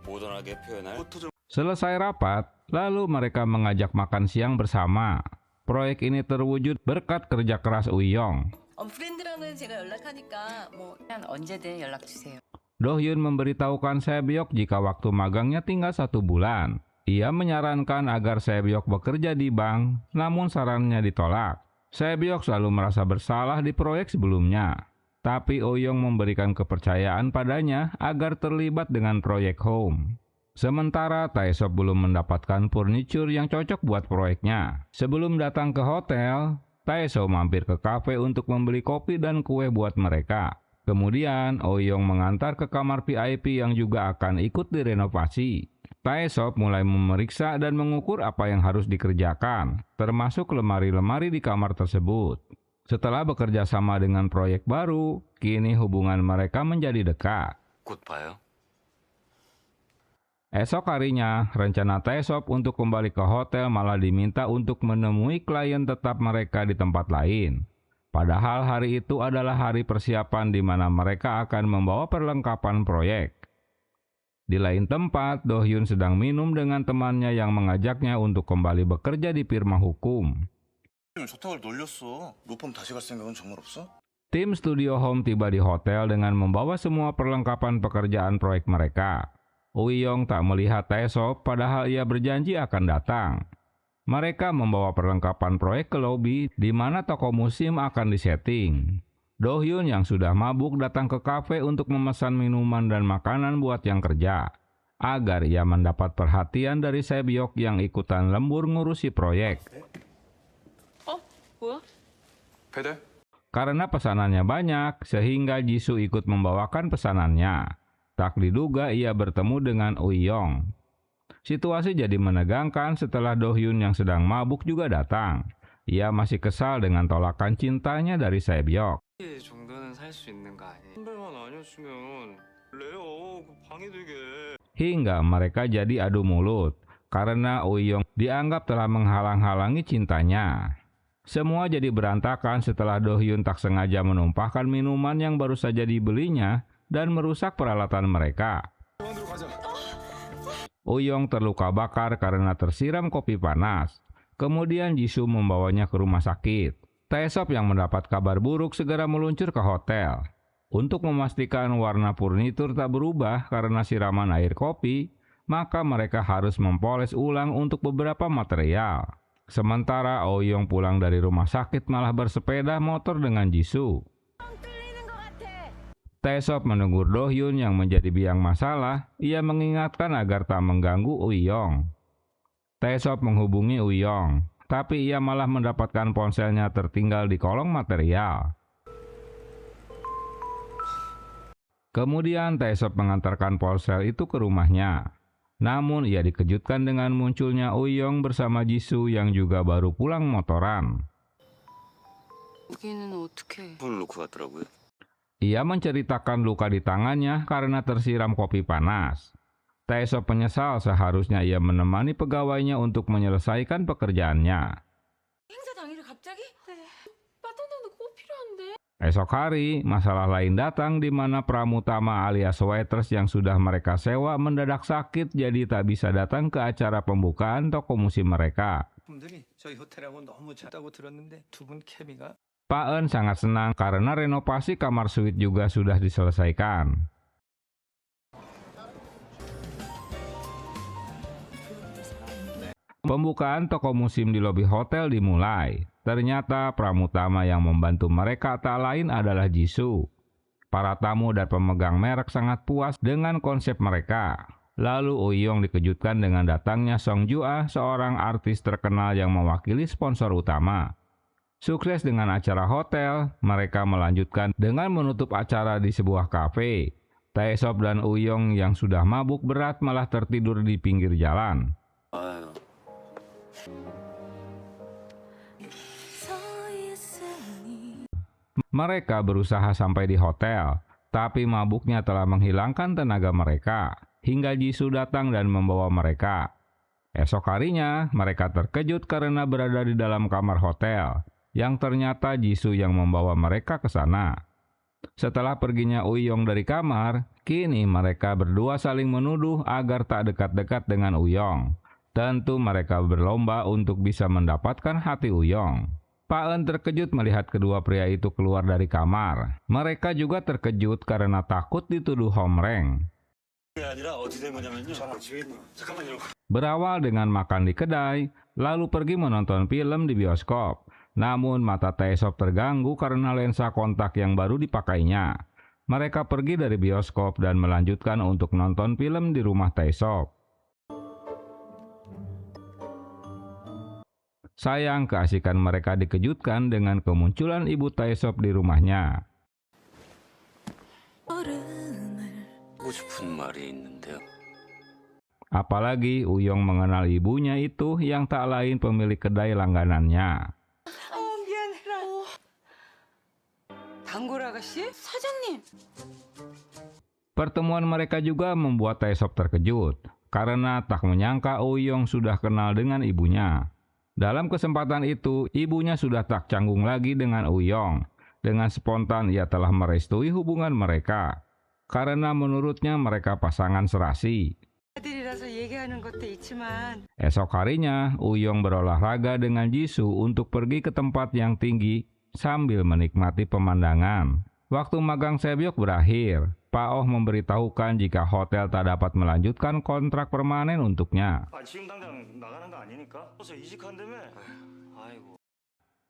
모던하게 표현할 Selesai rapat, lalu mereka mengajak makan siang bersama. Proyek ini terwujud berkat kerja keras Uyong. 프렌드랑은 제가 연락하니까 그냥 언제든 연락 주세요. Do-hyun memberitahukan Sae-byok jika waktu magangnya tinggal 1 bulan. Ia menyarankan agar Sae-byok bekerja di bank, namun sarannya ditolak. Sae-byok selalu merasa bersalah di proyek sebelumnya. Tapi Uyong memberikan kepercayaan padanya agar terlibat dengan proyek Home. Sementara Tae-sop belum mendapatkan furniture yang cocok buat proyeknya. Sebelum datang ke hotel, Tae-sop mampir ke kafe untuk membeli kopi dan kue buat mereka. Kemudian, Uyong mengantar ke kamar VIP yang juga akan ikut direnovasi. Tae-sop mulai memeriksa dan mengukur apa yang harus dikerjakan, termasuk lemari-lemari di kamar tersebut. Setelah bekerja sama dengan proyek baru, kini hubungan mereka menjadi dekat. 곧 봐요. Esok harinya, rencana Tae-sop untuk kembali ke hotel malah diminta untuk menemui klien tetap mereka di tempat lain. Padahal hari itu adalah hari persiapan di mana mereka akan membawa perlengkapan proyek. Di lain tempat, Do-hyun sedang minum dengan temannya yang mengajaknya untuk kembali bekerja di firma hukum. 저택을 놀렸어. 로펌 다시 갈 생각은 정말 없어? Tim Studio Home tiba di hotel dengan membawa semua perlengkapan pekerjaan proyek mereka. Uyong tak melihat Tae-sop padahal ia berjanji akan datang. Mereka membawa perlengkapan proyek ke lobi di mana toko musim akan disetting. Do-hyun yang sudah mabuk datang ke kafe untuk memesan minuman dan makanan buat yang kerja, agar ia mendapat perhatian dari Sae-byok yang ikutan lembur ngurusi proyek. 뭐야? 배달? Karena pesanannya banyak, sehingga Jisoo ikut membawakan pesanannya. Tak diduga ia bertemu dengan Uyong. Situasi jadi menegangkan setelah Do-hyun yang sedang mabuk juga datang. Ia masih kesal dengan tolakan cintanya dari Sae-byok. 정도는 살 수 있는 거 아니에요? 선배만 아니었으면 레어 방해되게. Hingga mereka jadi adu mulut karena Uyong dianggap telah menghalang-halangi cintanya. Semua jadi berantakan setelah Do-hyun tak sengaja menumpahkan minuman yang baru saja dibelinya dan merusak peralatan mereka. Uyong terluka bakar karena tersiram kopi panas. Kemudian Jisoo membawanya ke rumah sakit. Tae-sop yang mendapat kabar buruk segera meluncur ke hotel. Untuk memastikan warna furnitur tak berubah karena siraman air kopi, maka mereka harus mempoles ulang untuk beberapa material. Sementara Uyong pulang dari rumah sakit malah bersepeda motor dengan Jisoo. Tae-sop menegur Do-hyun yang menjadi biang masalah. Ia mengingatkan agar tak mengganggu Uyong. Tae-sop menghubungi Uyong, tapi ia malah mendapatkan ponselnya tertinggal di kolong material. Kemudian Tae-sop mengantarkan ponsel itu ke rumahnya. Namun ia dikejutkan dengan munculnya Uyong bersama Jisoo yang juga baru pulang motoran. 여기는 어떻게? 폰을 놓고 갔더라고요. Ia menceritakan luka di tangannya karena tersiram kopi panas. Tae-sop menyesal seharusnya ia menemani pegawainya untuk menyelesaikan pekerjaannya. 행사 당일에 갑자기? 네. 빠져나는 꼭 필요한데. Esok hari, masalah lain datang di mana pramutama alias waitress yang sudah mereka sewa mendadak sakit jadi tak bisa datang ke acara pembukaan toko musim mereka. 분들이 저희 호텔하고 너무 잘다고 들었는데 두 분 케미가 Pak Eun sangat senang karena renovasi kamar suite juga sudah diselesaikan. Pembukaan toko musim di lobi hotel dimulai. Ternyata pramutama yang membantu mereka tak lain adalah Jisoo. Para tamu dan pemegang merek sangat puas dengan konsep mereka. Lalu Uyong dikejutkan dengan datangnya Song Ju-ah, seorang artis terkenal yang mewakili sponsor utama. Sukses dengan acara hotel, mereka melanjutkan dengan menutup acara di sebuah kafe. Tae-sop dan Uyong yang sudah mabuk berat malah tertidur di pinggir jalan. 아유. Mereka berusaha sampai di hotel, tapi mabuknya telah menghilangkan tenaga mereka, hingga Jisoo datang dan membawa mereka. Esok harinya, mereka terkejut karena berada di dalam kamar hotel, yang ternyata Jisoo yang membawa mereka ke sana. Setelah perginya Uyong dari kamar, kini mereka berdua saling menuduh agar tak dekat-dekat dengan Uyong. Tentu mereka berlomba untuk bisa mendapatkan hati Uyong. Pak En terkejut melihat kedua pria itu keluar dari kamar. Mereka juga terkejut karena takut dituduh homreng. Berawal dengan makan di kedai, lalu pergi menonton film di bioskop. Namun mata Taesop terganggu karena lensa kontak yang baru dipakainya. Mereka pergi dari bioskop dan melanjutkan untuk nonton film di rumah Taesop. Sayang, keasikan mereka dikejutkan dengan kemunculan ibu Taesop di rumahnya. Apalagi Uyong mengenal ibunya itu yang tak lain pemilik kedai langganannya. 단골 아가씨? 사장님. Pertemuan mereka juga membuat Taesop terkejut karena tak menyangka Uyong sudah kenal dengan ibunya. Dalam kesempatan itu, ibunya sudah tak canggung lagi dengan Uyong. Dengan spontan ia telah merestui hubungan mereka karena menurutnya mereka pasangan serasi. Esok harinya, Uyong berolahraga dengan Jisoo untuk pergi ke tempat yang tinggi sambil menikmati pemandangan. Waktu magang Sae-byok berakhir, Pak Oh memberitahukan jika hotel tak dapat melanjutkan kontrak permanen untuknya.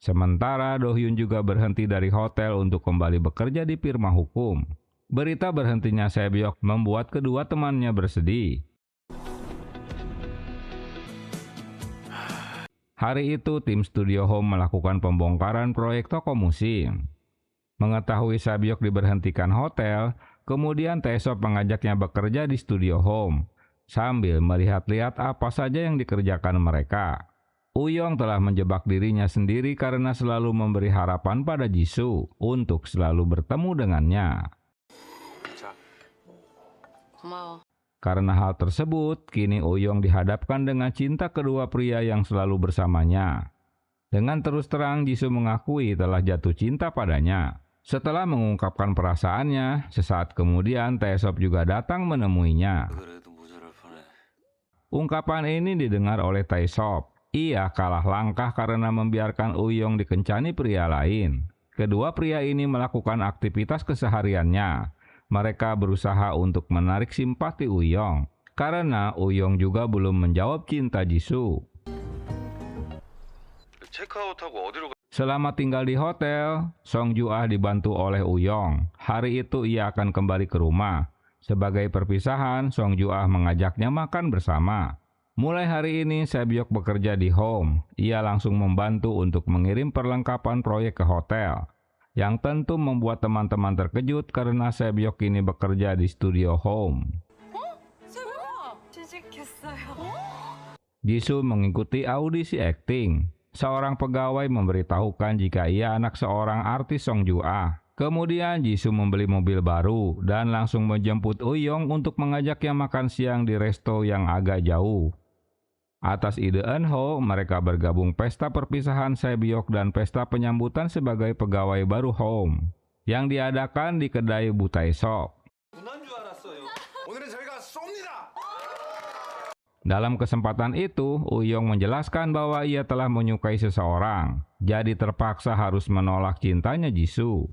Sementara Do Hyun juga berhenti dari hotel untuk kembali bekerja di firma hukum. Berita berhentinya Sae-byok membuat kedua temannya bersedih. Hari itu, tim Studio Home melakukan pembongkaran proyek toko musim. Mengetahui Sae-byok diberhentikan hotel, kemudian Taesop mengajaknya bekerja di Studio Home, sambil melihat-lihat apa saja yang dikerjakan mereka. Uyong telah menjebak dirinya sendiri karena selalu memberi harapan pada Jisoo untuk selalu bertemu dengannya. Karena hal tersebut, kini Uyong dihadapkan dengan cinta kedua pria yang selalu bersamanya. Dengan terus terang, Jisoo mengakui telah jatuh cinta padanya. Setelah mengungkapkan perasaannya, sesaat kemudian Taesop juga datang menemuinya. Ungkapan ini didengar oleh Taesop. Ia kalah langkah karena membiarkan Uyong dikencani pria lain. Kedua pria ini melakukan aktivitas kesehariannya. Mereka berusaha untuk menarik simpati Uyong, karena Uyong juga belum menjawab cinta Jisoo. Selama tinggal di hotel, Song Ju-ah dibantu oleh Uyong. Hari itu ia akan kembali ke rumah. Sebagai perpisahan, Song Ju-ah mengajaknya makan bersama. Mulai hari ini, Sae-byok bekerja di Home. Ia langsung membantu untuk mengirim perlengkapan proyek ke hotel. Yang tentu membuat teman-teman terkejut karena Sae-byok kini bekerja di Studio Home. Jisoo mengikuti audisi akting. Seorang pegawai memberitahukan jika ia anak seorang artis Song Ju-ah. Kemudian Jisoo membeli mobil baru dan langsung menjemput Uyong untuk mengajaknya makan siang di resto yang agak jauh. Atas ide Eun-ho, mereka bergabung pesta perpisahan Sae-byok dan pesta penyambutan sebagai pegawai baru Home yang diadakan di kedai Bu Taesop. Dalam kesempatan itu, Uyong menjelaskan bahwa ia telah menyukai seseorang, jadi terpaksa harus menolak cintanya Jisoo.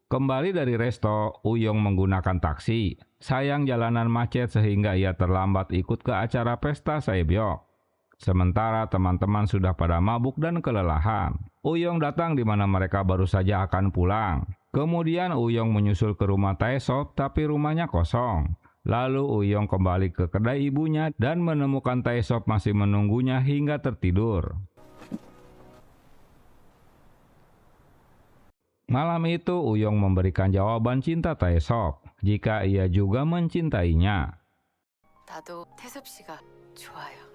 Kembali dari resto, Uyong menggunakan taksi. Sayang jalanan macet sehingga ia terlambat ikut ke acara pesta Sae-byok. Sementara teman-teman sudah pada mabuk dan kelelahan. Uyong datang di mana mereka baru saja akan pulang. Kemudian Uyong menyusul ke rumah Taesop tapi rumahnya kosong. Lalu Uyong kembali ke kedai ibunya dan menemukan Taesop masih menunggunya hingga tertidur. Malam itu Uyong memberikan jawaban cinta Taesop jika ia juga mencintainya. 나도 태섭 씨가 좋아요.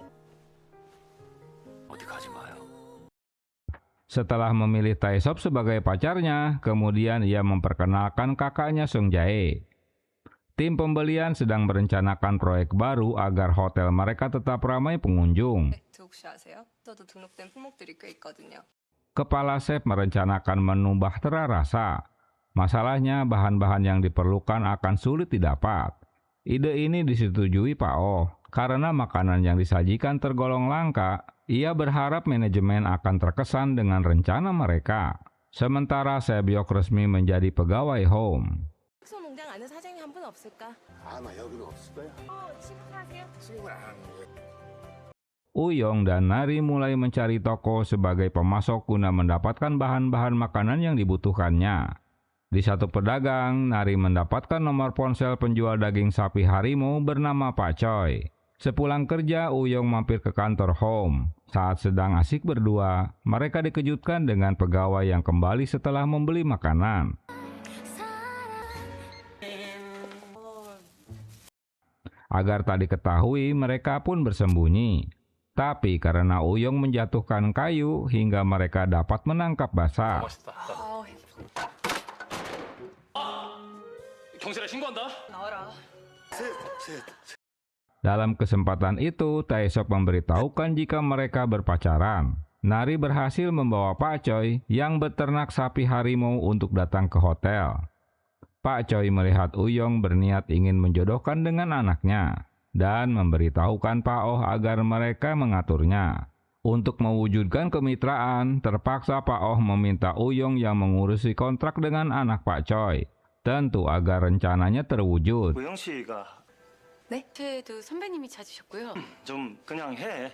Setelah memilih Taesop sebagai pacarnya, kemudian ia memperkenalkan kakaknya Sung Jae. Tim pembelian sedang merencanakan proyek baru agar hotel mereka tetap ramai pengunjung. 혹시 아세요? 저도 등록된 품목들이 꽤 있거든요. Kepala Sep merencanakan menu bahtera rasa. Masalahnya bahan-bahan yang diperlukan akan sulit didapat. Ide ini disetujui Pak Oh. Karena makanan yang disajikan tergolong langka, ia berharap manajemen akan terkesan dengan rencana mereka. Sementara Sae-byok resmi menjadi pegawai home. 숙소 농장 아는 사장님 한 분 없을까? 아마 여기는 없을 거야. 친구하세요? Uyong dan Nari mulai mencari toko sebagai pemasok guna mendapatkan bahan-bahan makanan yang dibutuhkannya. Di satu pedagang, Nari mendapatkan nomor ponsel penjual daging sapi harimau bernama Pak Choi. Sepulang kerja, Uyong mampir ke kantor home. Saat sedang asik berdua, mereka dikejutkan dengan pegawai yang kembali setelah membeli makanan. Agar tak diketahui, mereka pun bersembunyi. Tapi karena Uyong menjatuhkan kayu hingga mereka dapat menangkap basah. 경찰에 신고한다. 나와라. Dalam kesempatan itu, Tae-sop memberitahukan jika mereka berpacaran. Nari berhasil membawa Pak Choi yang beternak sapi harimau untuk datang ke hotel. Pak Choi melihat Uyong berniat ingin menjodohkan dengan anaknya dan memberitahukan Pak Oh agar mereka mengaturnya. Untuk mewujudkan kemitraan, terpaksa Pak Oh meminta Uyong yang mengurusi kontrak dengan anak Pak Choi. Tentu agar rencananya terwujud. 우영 씨가 네? 저도 선배님이 찾으셨고요. 좀 그냥 해.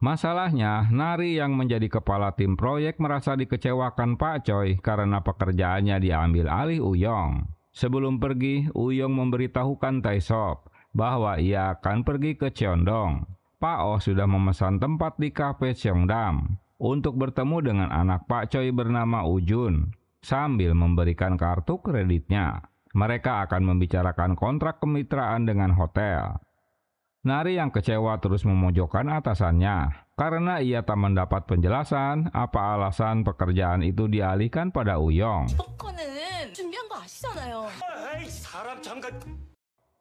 Masalahnya, Nari yang menjadi kepala tim proyek merasa dikecewakan Pak Choi karena pekerjaannya diambil alih Uyong. Sebelum pergi, Uyong memberitahukan Tae-sop bahwa ia akan pergi ke Cheongdong. Pak Oh sudah memesan tempat di kafe Cheongdam untuk bertemu dengan anak Pak Choi bernama Ujun. Sambil memberikan kartu kreditnya, mereka akan membicarakan kontrak kemitraan dengan hotel. Nari yang kecewa terus memojokkan atasannya karena ia tak mendapat penjelasan apa alasan pekerjaan itu dialihkan pada Uyong. 버커는 준비한 거 아시잖아요. 에이 사람 잠깐.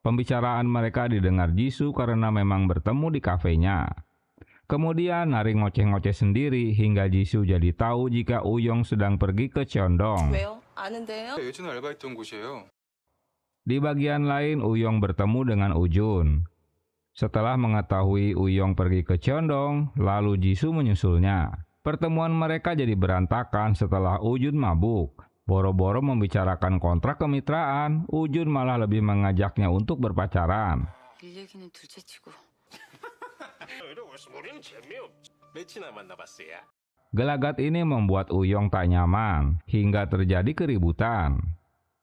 Pembicaraan mereka didengar Jisoo karena memang bertemu di kafenya. Kemudian Nari ngoceh-ngoceh sendiri hingga Jisoo jadi tahu jika Uyong sedang pergi ke Cheongdong. 왜요? 아는데요? 예전에 알바했던 곳이에요. Di bagian lain, Uyong bertemu dengan Ujun. Setelah mengetahui Uyong pergi ke Cheongdong, lalu Jisoo menyusulnya. Pertemuan mereka jadi berantakan setelah Ujun mabuk. Boro-boro membicarakan kontrak kemitraan, Ujun malah lebih mengajaknya untuk berpacaran. 일 얘기는 둘째치고. 며칠이나 만나봤어요. Gelagat ini membuat Uyong tak nyaman, hingga terjadi keributan.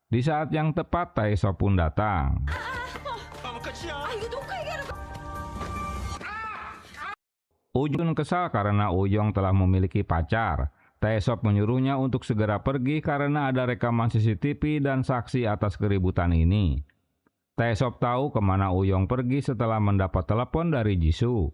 Di saat yang tepat, Tae-sop pun datang. 아 이거 녹화 얘기하는 거. Ujun kesal karena Uyong telah memiliki pacar. Tae-sop menyuruhnya untuk segera pergi karena ada rekaman CCTV dan saksi atas keributan ini. Tae-sop tahu kemana Uyong pergi setelah mendapat telepon dari Jisoo.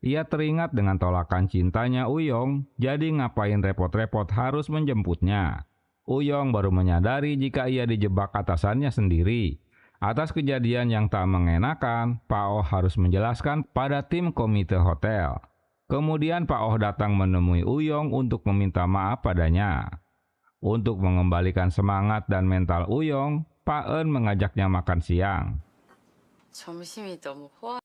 Ia teringat dengan tolakan cintanya Uyong, jadi ngapain repot-repot harus menjemputnya. Uyong baru menyadari jika ia dijebak atasannya sendiri. Atas kejadian yang tak mengenakan, Pak Oh harus menjelaskan pada tim komite hotel. Kemudian Pak Oh datang menemui Uyong untuk meminta maaf padanya. Untuk mengembalikan semangat dan mental Uyong, Pak Eun mengajaknya makan siang. 점심이 너무 호화.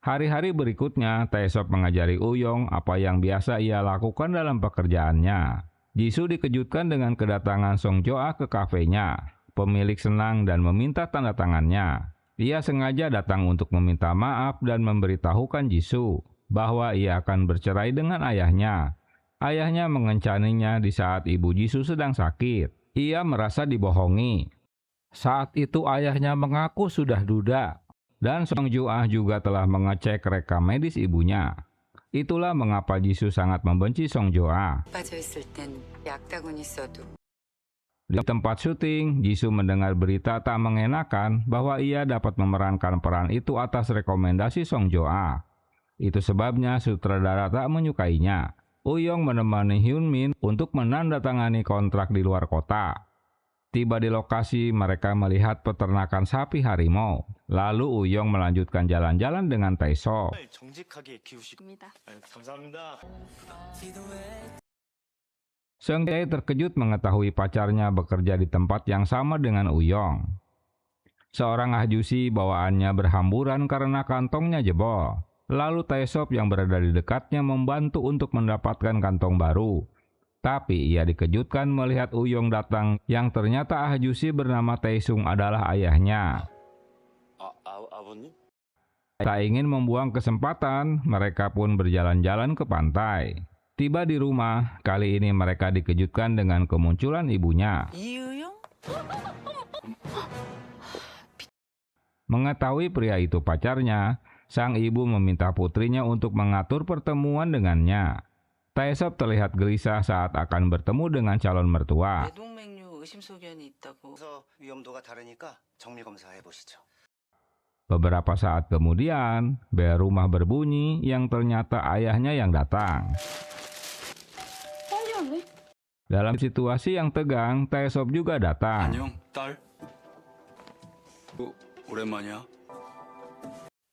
Hari-hari berikutnya, Tae-sop mengajari Uyong apa yang biasa ia lakukan dalam pekerjaannya. Jisoo dikejutkan dengan kedatangan Song Jo-ah ke kafenya. Pemilik senang dan meminta tanda tangannya. Ia sengaja datang untuk meminta maaf dan memberitahukan Jisoo bahwa ia akan bercerai dengan ayahnya. Ayahnya mengencaninya di saat ibu Jisoo sedang sakit. Ia merasa dibohongi. Saat itu ayahnya mengaku sudah duda. Dan Song Jo-ah juga telah mengecek rekam medis ibunya. Itulah mengapa Jisoo sangat membenci Song Jo-ah. 빠져있을 땐 약다군 있어도. Di tempat syuting, Jisoo mendengar berita tak mengenakan bahwa ia dapat memerankan peran itu atas rekomendasi Song Jo-ah. Itu sebabnya sutradara tak menyukainya. Uyong menemani Hyun Min untuk menandatangani kontrak di luar kota. Tiba di lokasi, mereka melihat peternakan sapi harimau. Lalu Uyong melanjutkan jalan-jalan dengan Tae-sop. 정직하게 키우시고. 입니다. 감사합니다. Sung Jae terkejut mengetahui pacarnya bekerja di tempat yang sama dengan Uyong. Seorang ahjusi bawaannya berhamburan karena kantongnya jebol. Lalu Taesop yang berada di dekatnya membantu untuk mendapatkan kantong baru. Tapi ia dikejutkan melihat Uyong datang yang ternyata ahjusi bernama Taesung adalah ayahnya. 아버님? Tak ingin membuang kesempatan, mereka pun berjalan-jalan ke pantai. Tiba di rumah, kali ini mereka dikejutkan dengan kemunculan ibunya. 이유영? Mengetahui pria itu pacarnya, sang ibu meminta putrinya untuk mengatur pertemuan dengannya. Taesop terlihat gelisah saat akan bertemu dengan calon mertua. 뇌동맥류 의심소견이 있다고. 그래서 위험도가 다르니까 정밀 검사해 보시죠. Beberapa saat kemudian, bel rumah berbunyi yang ternyata ayahnya yang datang. 빨리 왔네. Dalam situasi yang tegang, Taesop juga datang. 안녕, 딸. 오랜만이야.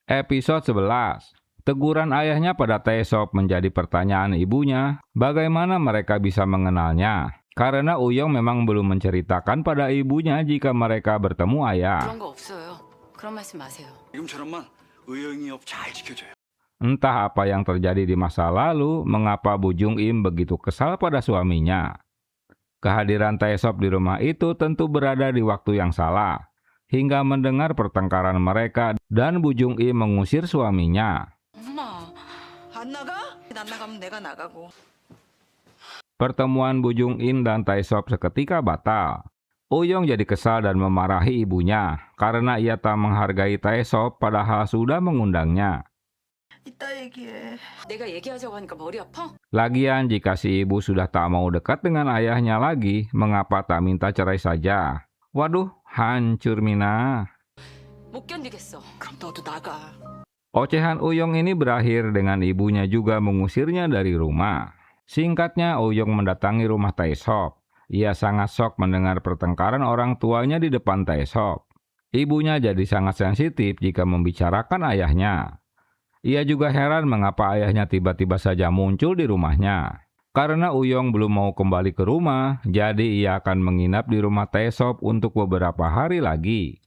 Episode 11. Teguran ayahnya pada Taesop menjadi pertanyaan ibunya, bagaimana mereka bisa mengenalnya? Karena Uyong memang belum menceritakan pada ibunya jika mereka bertemu ayah. 그런 거 없어요. 그런 말씀 마세요. 지금처럼만 의영이 업 잘 지켜줘요. Entah apa yang terjadi di masa lalu, mengapa Bu Jung Im begitu kesal pada suaminya. Kehadiran Taesop di rumah itu tentu berada di waktu yang salah. Hingga mendengar pertengkaran mereka dan Bu Jung Im mengusir suaminya. 엄마, 안 나가? 안 나가면 내가 나가고. Pertemuan Bu Jung In dan Taesop seketika batal. Uyong jadi kesal dan memarahi ibunya karena ia tak menghargai Taesop padahal sudah mengundangnya. 이따 얘기해. 내가 얘기하자고 하니까 머리 아파? Lagian jika si ibu sudah tak mau dekat dengan ayahnya lagi, mengapa tak minta cerai saja? Waduh, hancur Mina. 못 견디겠어. 그럼 너도 나가. Ocehan Uyong ini berakhir dengan ibunya juga mengusirnya dari rumah. Singkatnya, Uyong mendatangi rumah Taesop. Ia sangat shock mendengar pertengkaran orang tuanya di depan Taesop. Ibunya jadi sangat sensitif jika membicarakan ayahnya. Ia juga heran mengapa ayahnya tiba-tiba saja muncul di rumahnya. Karena Uyong belum mau kembali ke rumah, jadi ia akan menginap di rumah Taesop untuk beberapa hari lagi.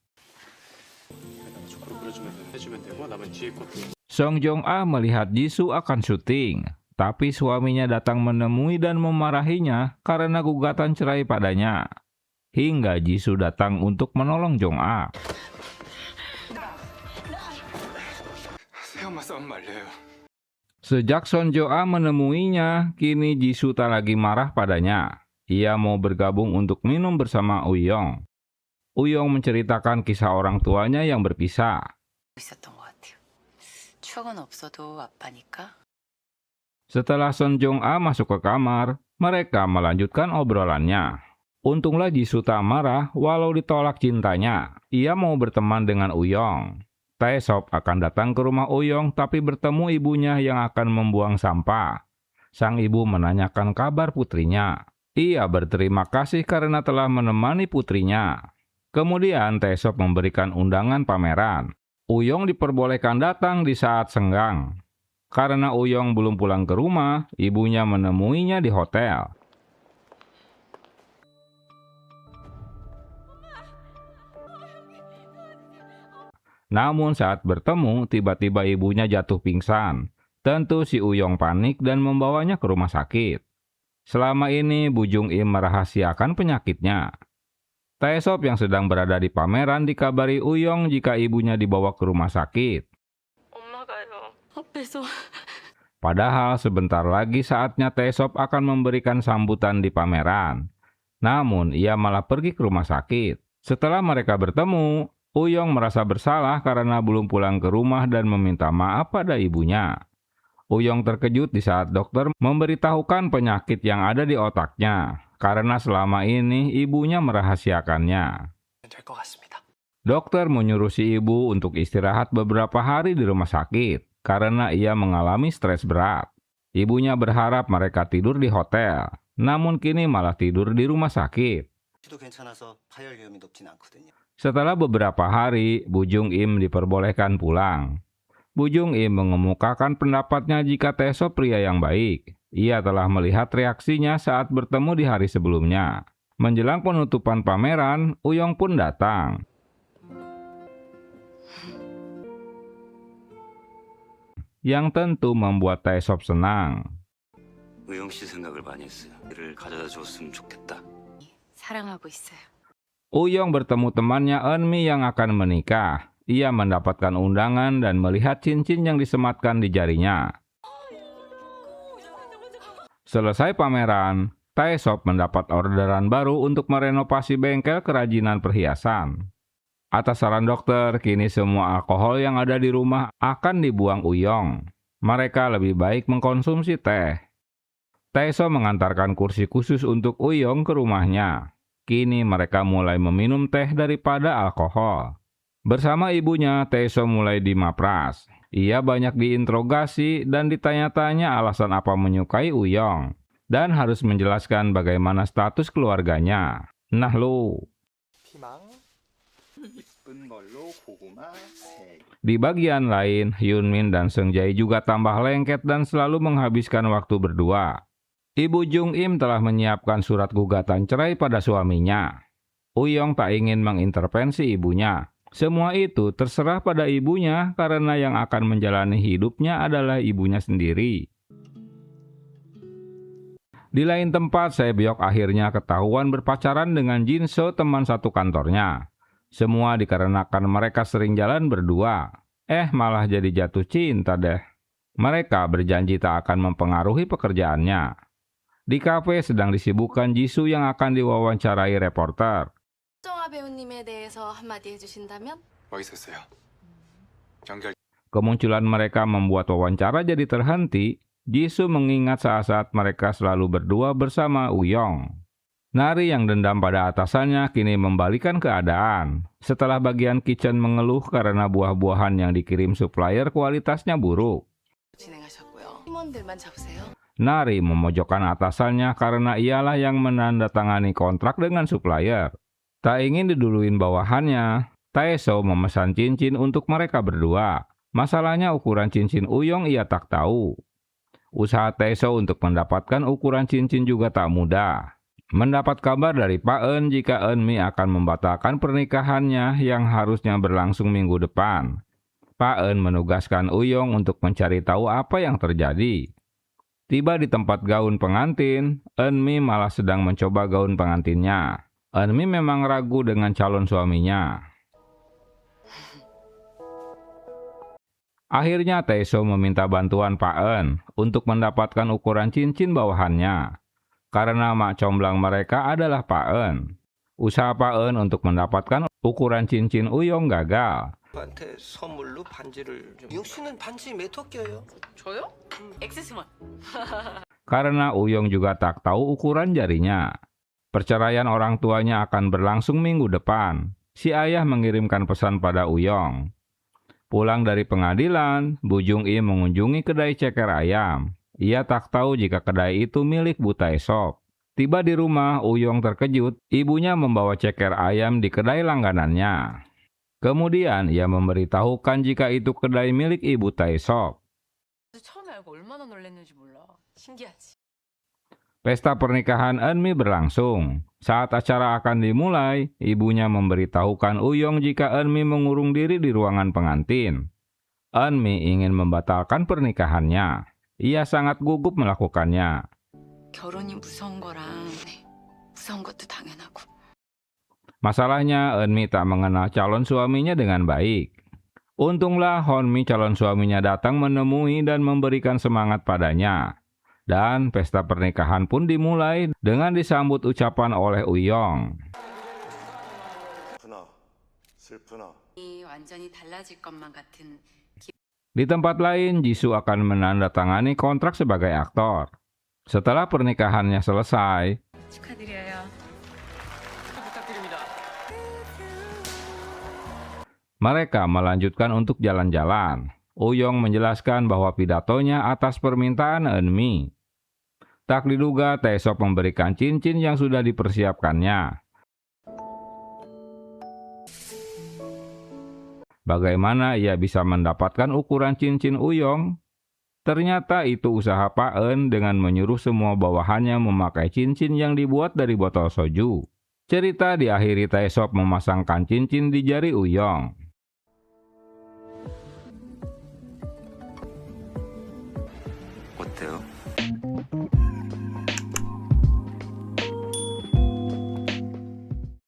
해주면 되고 남은 뒤에 것도. Song Jong-ah melihat Jisoo akan syuting, tapi suaminya datang menemui dan memarahinya karena gugatan cerai padanya. Hingga Jisoo datang untuk menolong Jong-ah. 새엄마 싸움 말려요. Sejak Son Jo-ah menemuinya, kini Jisoo tak lagi marah padanya. Ia mau bergabung untuk minum bersama Uyong. Uyong menceritakan kisah orang tuanya yang berpisah. 있었던 것 같아요. 추억은 없어도 아빠니까. Setelah Son Jong-ah masuk ke kamar, mereka melanjutkan obrolannya. Untunglah Jisoo tak marah walau ditolak cintanya. Ia mau berteman dengan Uyong. Taesop akan datang ke rumah Uyong tapi bertemu ibunya yang akan membuang sampah. Sang ibu menanyakan kabar putrinya. Ia berterima kasih karena telah menemani putrinya. Kemudian Taesop memberikan undangan pameran. Uyong diperbolehkan datang di saat senggang. Karena Uyong belum pulang ke rumah, ibunya menemuinya di hotel. Namun saat bertemu, tiba-tiba ibunya jatuh pingsan. Tentu si Uyong panik dan membawanya ke rumah sakit. Selama ini Bu Jung Im merahasiakan penyakitnya. Taesop yang sedang berada di pameran dikabari Uyong jika ibunya dibawa ke rumah sakit. 엄마가요. 앞에서. Padahal sebentar lagi saatnya Taesop akan memberikan sambutan di pameran. Namun ia malah pergi ke rumah sakit. Setelah mereka bertemu, Uyong merasa bersalah karena belum pulang ke rumah dan meminta maaf pada ibunya. Uyong terkejut di saat dokter memberitahukan penyakit yang ada di otaknya. Karena selama ini ibunya merahasiakannya. 될 것 같습니다. Dokter menyuruh si ibu untuk istirahat beberapa hari di rumah sakit karena ia mengalami stres berat. Ibunya berharap mereka tidur di hotel, namun kini malah tidur di rumah sakit. 시도 괜찮아서 파열 위험이 높진 않거든요. Setelah beberapa hari, Bu Jung Im diperbolehkan pulang. Bu Jung Im mengemukakan pendapatnya jika Taesop pria yang baik. Ia telah melihat reaksinya saat bertemu di hari sebelumnya. Menjelang penutupan pameran, Uyong pun datang. Yang tentu membuat Taesop senang. 의영 씨 생각을 많이 했어요. 를 가져다 줬으면 좋겠다. 사랑하고 있어요. Uyong bertemu temannya Eunmi yang akan menikah. Ia mendapatkan undangan dan melihat cincin yang disematkan di jarinya. Selesai pameran, Taesop mendapat orderan baru untuk merenovasi bengkel kerajinan perhiasan. Atas saran dokter, kini semua alkohol yang ada di rumah akan dibuang Uyong. Mereka lebih baik mengkonsumsi teh. Taesop mengantarkan kursi khusus untuk Uyong ke rumahnya. Kini mereka mulai meminum teh daripada alkohol. Bersama ibunya, Taesop mulai dimapras. Ia banyak diinterogasi dan ditanya-tanya alasan apa menyukai Uyong. Dan harus menjelaskan bagaimana status keluarganya. Nah lu. Di bagian lain, Hyunmin dan Seungjae juga tambah lengket dan selalu menghabiskan waktu berdua. Ibu Jung Im telah menyiapkan surat gugatan cerai pada suaminya. Uyong tak ingin mengintervensi ibunya. Semua itu terserah pada ibunya karena yang akan menjalani hidupnya adalah ibunya sendiri. Di lain tempat, Sae-byok akhirnya ketahuan berpacaran dengan Jin-soo, teman satu kantornya. Semua dikarenakan mereka sering jalan berdua. Malah jadi jatuh cinta deh. Mereka berjanji tak akan mempengaruhi pekerjaannya. Di kafe sedang disibukkan Jisoo yang akan diwawancarai reporter. 정아 배우님에 대해서 한마디 해주신다면? 멋있었어요. 연결. Kemunculan mereka membuat wawancara jadi terhenti. Jisoo mengingat saat-saat mereka selalu berdua bersama Uyong. Nari yang dendam pada atasannya kini membalikan keadaan. Setelah bagian kitchen mengeluh karena buah-buahan yang dikirim supplier kualitasnya buruk. 진행하셨고요. 팀원들만 잡으세요. Nari memojokkan atasannya karena ialah yang menandatangani kontrak dengan supplier. Tak ingin diduluin bawahannya, Taesop memesan cincin untuk mereka berdua. Masalahnya ukuran cincin Uyong ia tak tahu. Usaha Taesop untuk mendapatkan ukuran cincin juga tak mudah. Mendapat kabar dari Pak Eun jika Eunmi akan membatalkan pernikahannya yang harusnya berlangsung minggu depan. Pak Eun menugaskan Uyong untuk mencari tahu apa yang terjadi. Tiba di tempat gaun pengantin, Eunmi malah sedang mencoba gaun pengantinnya. Eunmi memang ragu dengan calon suaminya. Akhirnya Taesop meminta bantuan Pak Eun untuk mendapatkan ukuran cincin bawahannya. Karena mak comblang mereka adalah Pak Eun. Usaha Pak Eun untuk mendapatkan ukuran cincin Uyong gagal. 한테 선물로 반지를 좀. 우영 씨는 반지 몇 호 껴요? 저요? 엑세스만. Karena Uyong juga tak tahu ukuran jarinya. Perceraian orang tuanya akan berlangsung minggu depan. Si ayah mengirimkan pesan pada Uyong. Pulang dari pengadilan, Bu Jung Im mengunjungi kedai ceker ayam. Ia tak tahu jika kedai itu milik Bu Taesop. Tiba di rumah, Uyong terkejut. Ibunya membawa ceker ayam di kedai langganannya. Kemudian ia memberitahukan jika itu kedai milik Ibu Taesop. 처음에 알고 얼마나 놀랐는지 몰라. 신기하지. Pesta pernikahan Eunmi berlangsung. Saat acara akan dimulai, ibunya memberitahukan Uyong jika Eunmi mengurung diri di ruangan pengantin. Eunmi ingin membatalkan pernikahannya. Ia sangat gugup melakukannya. 결혼이 무서운 거랑 무서운 것도 당연하고. Masalahnya, Eunmi tak mengenal calon suaminya dengan baik. Untunglah Honmi calon suaminya datang menemui dan memberikan semangat padanya. Dan pesta pernikahan pun dimulai dengan disambut ucapan oleh Uyong. 완전히 달라질 것만 같은. Di tempat lain, Jisoo akan menandatangani kontrak sebagai aktor. Setelah pernikahannya selesai, 축하드려요. 부탁드립니다. mereka melanjutkan untuk jalan-jalan. Uyong menjelaskan bahwa pidatonya atas permintaan Eunmi. Tak diduga, Taesop memberikan cincin yang sudah dipersiapkannya. Bagaimana ia bisa mendapatkan ukuran cincin Uyong? Ternyata itu usaha Pak En dengan menyuruh semua bawahannya memakai cincin yang dibuat dari botol soju. Cerita diakhiri Taesop memasangkan cincin di jari Uyong. 어때요?